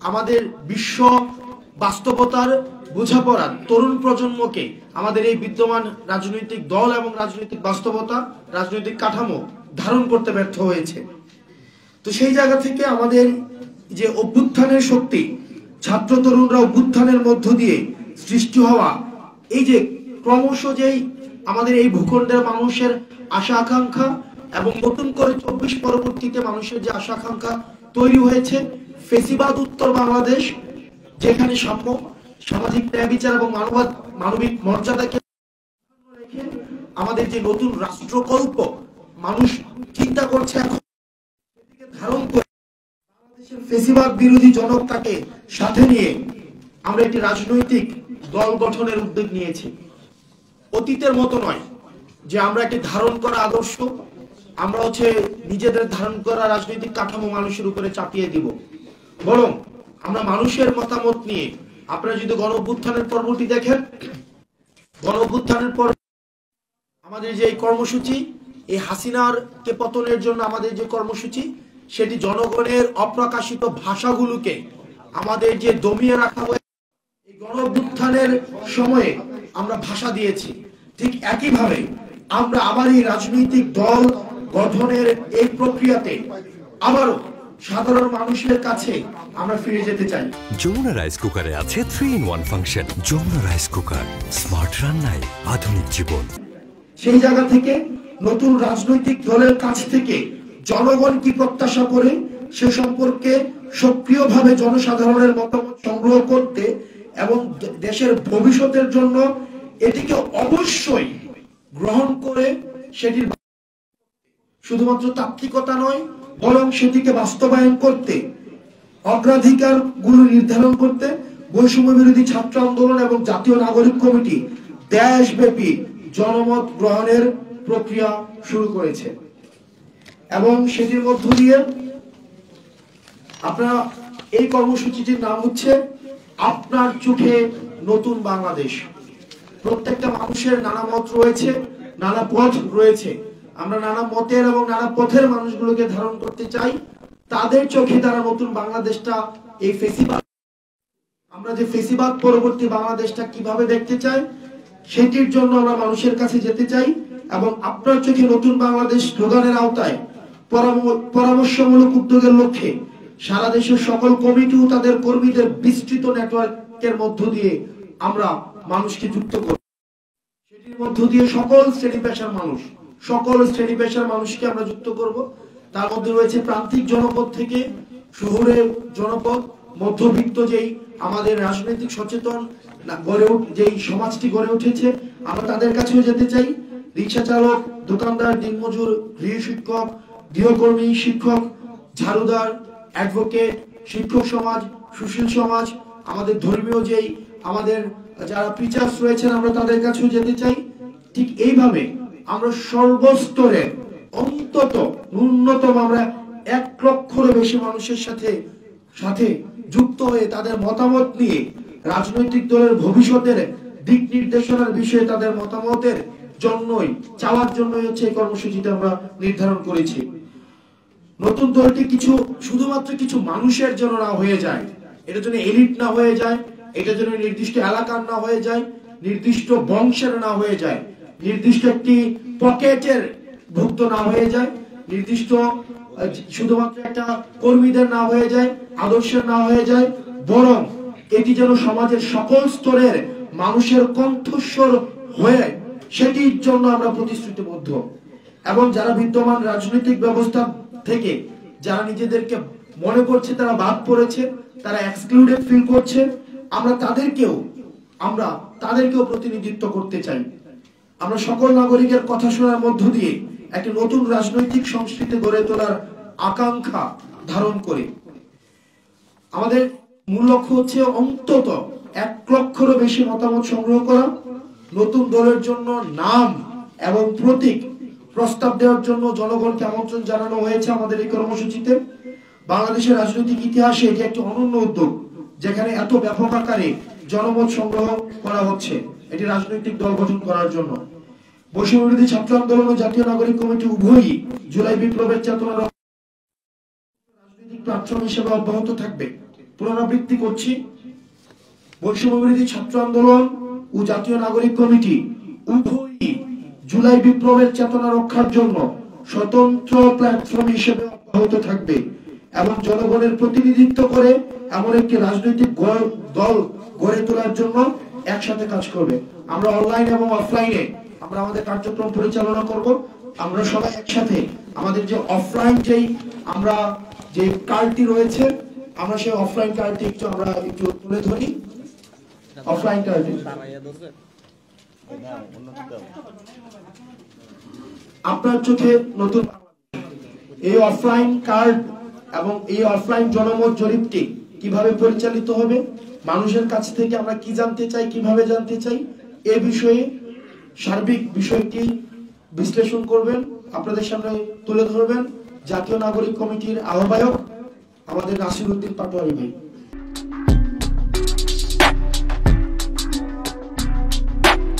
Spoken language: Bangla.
আমাদের বিশ্ব বাস্তবতার বোঝাপড়া তরুণ প্রজন্মকে আমাদের এই বিদ্যমান রাজনৈতিক দল এবং রাজনৈতিক বাস্তবতা, রাজনৈতিক কাঠামো ধারণ করতে ব্যর্থ হয়েছে। তো সেই জায়গা থেকে আমাদের যে অভ্যুত্থানের শক্তি, ছাত্র তরুণরা অভ্যুত্থানের মধ্য দিয়ে সৃষ্টি হওয়া, এই যে ক্রমশ যেই আমাদের এই ভূখণ্ডের মানুষের আশা আকাঙ্ক্ষা এবং নতুন করে 24 পরবর্তীতে মানুষের যে আশা আকাঙ্ক্ষা তৈরি হয়েছে, ফেসিবাদ উত্তর বাংলাদেশ, যেখানে সাম্য, সামাজিক ন্যায় বিচার এবং মানবিক মর্যাদাকে রেখে আমাদের যে নতুন রাষ্ট্রকল্প মানুষ চিন্তা করছে, এখন ধারণ করে বাংলাদেশের ফেসিবাদ বিরোধী জনতাকে সাথে নিয়ে আমরা একটি রাজনৈতিক দল গঠনের উদ্যোগ নিয়েছি। অতীতের মতো নয় যে আমরা একটি ধারণ করা আদর্শ আমরা নিজেদের ধারণ করা রাজনৈতিক কাঠামো মানুষের উপরে চাপিয়ে দিব, বরং আমরা মানুষের মতামত নিয়ে, আপনারা যদি গণ অভ্যুত্থানের পর্বটি দেখেন, গণ অভ্যুত্থানের পর আমাদের যে কর্মসূচি, এই হাসিনার কে পতনের জন্য আমাদের যে কর্মসূচি, সেটি জনগণের অপ্রকাশিত ভাষাগুলোকে আমাদের যে দমিয়ে রাখা হয়েছে, এই গণ অভ্যুত্থানের সময়ে আমরা ভাষা দিয়েছি। ঠিক একইভাবে আমরা আবার এই রাজনৈতিক দল গঠনের এই প্রক্রিয়াতে আবারও সাধারণ মানুষের কাছে আমরা ফিরে যেতে চাই। যমুনা রাইস কুকারে আছে 3-in-1 function. Jamuna rice cooker, smart রান্নায় আধুনিক জীবন। সেই জায়গা থেকে নতুন রাজনৈতিক দলের কাছ থেকে জনগণ কি প্রত্যাশা করে সে সম্পর্কে সক্রিয়ভাবে জনসাধারণের মতামত সংগ্রহ করতে এবং দেশের ভবিষ্যতের জন্য এটিকে অবশ্যই গ্রহণ করে সেটির শুধুমাত্র তাত্ত্বিকতা নয়, বরং সেটিকে বাস্তবায়ন করতে, অগ্রাধিকার গুলো নির্ধারণ করতে বৈষম্য বিরোধী ছাত্র আন্দোলন এবং জাতীয় নাগরিক কমিটি দেশব্যাপী জনমত গ্রহণের প্রক্রিয়া শুরু করেছে। এবং সেটির মধ্য দিয়ে আপনারা এই কর্মসূচিটির নাম হচ্ছে আপনার চোখে নতুন বাংলাদেশ। প্রত্যেকটা মানুষের নানা মত রয়েছে, নানা পথ রয়েছে। আমরা নানা মতের এবং নানা পথের মানুষগুলোকে ধারণ করতে চাই। তাদের চোখে তারা নতুন বাংলাদেশটা, এই ফেসিবাদ, আমরা যে ফেসিবাদ পরবর্তী বাংলাদেশটা কিভাবে দেখতে চাই, সেটির জন্য আমরা মানুষের কাছে যেতে চাই। এবং আপনার চোখে নতুন বাংলাদেশ স্লোগানের আওতায় পরামর্শমূলক উদ্যোগের লক্ষ্যে সারা দেশের সকল কমিটি ও তাদের কর্মীদের বিস্তৃত নেটওয়ার্কের মধ্য দিয়ে আমরা মানুষকে যুক্ত করব। সেটির মধ্য দিয়ে সকল শ্রেণী পেশার মানুষকে আমরা যুক্ত করব। তার মধ্যে রয়েছে প্রান্তিক জনপদ থেকে শহরের জনপদ, মধ্যবিত্ত যেই আমাদের রাজনৈতিক সচেতন যেই সমাজটি গড়ে উঠেছে, আমরা তাদের কাছেও যেতে চাই। রিক্সা চালক, দোকানদার, দিনমজুর, গৃহ শিক্ষক, গৃহকর্মী, শিক্ষক, ঝাড়ুদার, অ্যাডভোকেট, শিক্ষক সমাজ, সুশীল সমাজ, আমাদের ধর্মীয় যেই আমাদের যারা প্রিচার্স রয়েছেন, আমরা তাদের কাছেও যেতে চাই। ঠিক এইভাবে আমরা সর্বস্তরে অন্তত ন্যূনতম আমরা 1 লক্ষেরও বেশি মানুষের সাথে যুক্ত হয়ে তাদের মতামত নিয়ে রাজনৈতিক দলের ভবিষ্যতের দিক নির্দেশনার বিষয়ে তাদের মতামতের জন্যই চাওয়ার জন্যই এই কর্মসূচিটা আমরা নির্ধারণ করেছি। নতুন দলটি শুধুমাত্র কিছু মানুষের জন্য না হয়ে যায়, এটা যেন এলিট না হয়ে যায়, এটা যেন নির্দিষ্ট এলাকার না হয়ে যায়, নির্দিষ্ট বংশের না হয়ে যায়, নির্দিষ্ট একটি পকেটের ভুক্ত না হয়ে যায়, নির্দিষ্ট শুধুমাত্র একটা কর্মীদের না হয়ে যায়, আদর্শের না হয়ে যায়, বরং এটি যেন সমাজের সকল স্তরের মানুষের কণ্ঠস্বর হয়ে, সেটির জন্য আমরা প্রতিশ্রুতিবদ্ধ। এবং যারা বিদ্যমান রাজনৈতিক ব্যবস্থা থেকে যারা নিজেদেরকে মনে করছে তারা বাদ পড়েছে, তারা এক্সক্লুডেড ফিল করছে, আমরা তাদেরকেও প্রতিনিধিত্ব করতে চাই। আমরা সকল নাগরিকের কথা শোনার মধ্য দিয়ে একটি নতুন রাজনৈতিক সংস্কৃতি গড়ে তোলার আকাঙ্ক্ষা ধারণ করে আমাদের মূল লক্ষ্য হচ্ছে অন্তত 1 লক্ষেরও বেশি মতামত সংগ্রহ করা, নতুন দলের জন্য নাম এবং প্রতীক প্রস্তাব দেওয়ার জন্য জনগণকে আমন্ত্রণ জানানো হয়েছে আমাদের এই কর্মসূচিতে। বাংলাদেশের রাজনৈতিক ইতিহাসে এটি একটি অনন্য উদ্যোগ, যেখানে এত ব্যাপক আকারে জনমত সংগ্রহ করা হচ্ছে এটি রাজনৈতিক দল গঠন করার জন্য। বৈষম্য বিরোধী ছাত্র আন্দোলন ও জাতীয় নাগরিক কমিটি উভয়ই জুলাই বিপ্লবের চেতনার রাজনৈতিক প্ল্যাটফর্ম হিসেবে অব্যাহত থাকবে। পুনরাবৃত্তি করছি, বৈষম্যবিরোধী ছাত্র আন্দোলন ও জাতীয় নাগরিক কমিটি উভয়ই জুলাই বিপ্লবের চেতনা রক্ষার জন্য স্বতন্ত্র প্ল্যাটফর্ম হিসেবে অব্যাহত থাকবে এবং জনগণের প্রতিনিধিত্ব করে এমন একটি রাজনৈতিক দল গড়ে তোলার জন্য একসাথে কাজ করবে। আমরা অনলাইন এবং অফলাইনে আমরা আমাদের কার্যক্রম পরিচালনা করব। আমরা সবাই একসাথে আমাদের যে অফলাইন আমরা যে কার্ডটি রয়েছে, আমরা সেই অফলাইন কার্ডটি একটু তুলে ধরি। অফলাইন কার্ডটি আপনার চোখে নতুন এই অফলাইন কার্ড এবং এই অফলাইন জনমত জরিপটি কিভাবে পরিচালিত হবে, মানুষের কাছ থেকে আমরা কি জানতে চাই, কিভাবে জানতে চাই, এ বিষয়ে সার্বিক বিষয়টি বিশ্লেষণ করবেন, আপনাদের সামনে তুলে ধরবেন জাতীয় নাগরিক কমিটির আহ্বায়ক আমাদের নাসিরউদ্দিন পাটোয়ারি ভাই।